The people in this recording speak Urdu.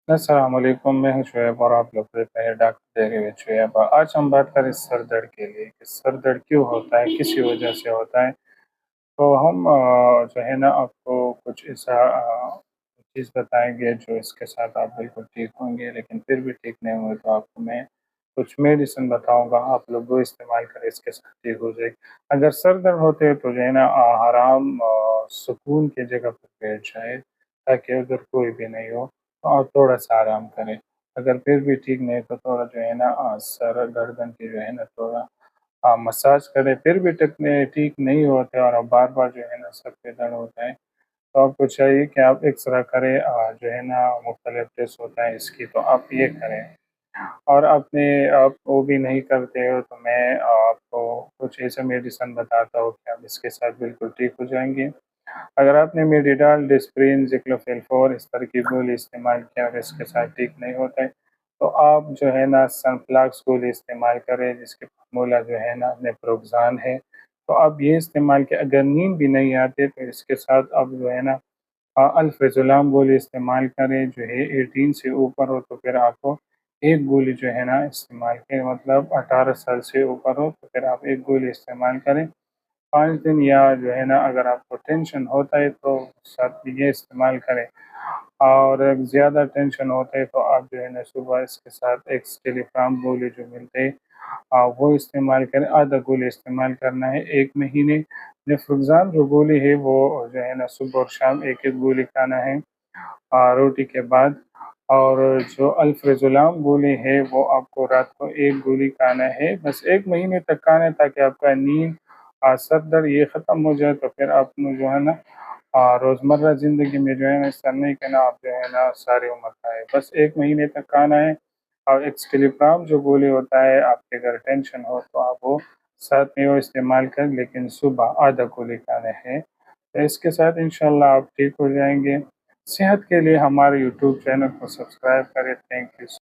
السلام علیکم، میں ہوں شعیب اور آپ لوگ دیکھ رہے ہیں ڈاکٹر ڈیری وتھ شعیب۔ آج ہم بات کریں سر درد کے لیے کہ سر درد کیوں ہوتا ہے، کسی وجہ سے ہوتا ہے۔ تو ہم جو ہے نا آپ کو کچھ ایسا چیز بتائیں گے جو اس کے ساتھ آپ بالکل ٹھیک ہوں گے، لیکن پھر بھی ٹھیک نہیں ہوئے تو آپ کو میں کچھ میڈیسن بتاؤں گا، آپ لوگ وہ استعمال کریں، اس کے ساتھ ٹھیک ہو جائے گی۔ اگر سر درد ہوتے ہے تو جو ہے نا آرام سکون کی جگہ پر بیٹھ جائے تاکہ اگر کوئی بھی نہیں ہو تو آپ تھوڑا سا آرام کریں۔ اگر پھر بھی ٹھیک نہیں تو تھوڑا جو ہے نا سر گردن کی جو ہے نا تھوڑا مساج کریں، پھر بھی ٹھیک نہیں ہوتے اور اب بار بار جو ہے نا سر پہ درد ہوتا ہے تو آپ کو چاہیے کہ آپ ایکسرا کریں، جو ہے نا مختلف ٹیسٹ ہوتا ہے اس کی، تو آپ یہ کریں۔ اور آپ وہ بھی نہیں کرتے ہو تو میں آپ کو کچھ ایسا میڈیسن بتاتا ہوں کہ آپ اس کے ساتھ بالکل ٹھیک ہو جائیں گے۔ اگر آپ نے میڈیڈال، ڈسپرین، زکلوفیل 4 اس طرح کی گولی استعمال کیا اور اس کے ساتھ ٹھیک نہیں ہوتا ہے تو آپ جو ہے نا سنفلاکس گولی استعمال کریں، جس کی فارمولا جو ہے نا نیپروگزان ہے۔ تو آپ یہ استعمال کہ اگر نیند بھی نہیں آتے تو اس کے ساتھ آپ جو ہے نا الفیزولام گولی استعمال کریں، جو ہے 18 سے اوپر ہو تو پھر آپ کو ایک گولی جو ہے نا استعمال کریں، مطلب 18 سال سے اوپر ہو تو پھر آپ ایک گولی استعمال کریں 5 دن، یا جو ہے نا اگر آپ کو ٹینشن ہوتا ہے تو ساتھ میں یہ استعمال کریں، اور زیادہ ٹینشن ہوتا ہے تو آپ جو ہے نا صبح اس کے ساتھ ایک ٹیلی فارم گولی جو ملتے ہیں وہ استعمال کریں، آدھا گولی استعمال کرنا ہے 1 مہینے۔ نیفروگزام جو گولی ہے وہ جو ہے نا صبح اور شام ایک ایک گولی کھانا ہے روٹی کے بعد، اور جو الفریزولام گولی ہے وہ آپ کو رات کو ایک گولی کھانا ہے، بس 1 مہینے تک کھانا ہے تاکہ آپ کا نیند سر درد یہ ختم ہو جائے، تو پھر آپ نے جو ہے نا روزمرہ زندگی میں جو ہے نا اس طرح نہیں کہنا آپ جو ہے نا ساری عمر کھائے، بس 1 مہینے تک کھانا ہے۔ اور ایکسٹیلیپرام جو گولی ہوتا ہے، آپ کے اگر ٹینشن ہو تو آپ وہ ساتھ میں وہ استعمال کریں، لیکن صبح آدھا گولی کھانا ہے۔ تو اس کے ساتھ انشاءاللہ آپ ٹھیک ہو جائیں گے۔ صحت کے لیے ہمارے یوٹیوب چینل کو سبسکرائب کریں۔ Thank you.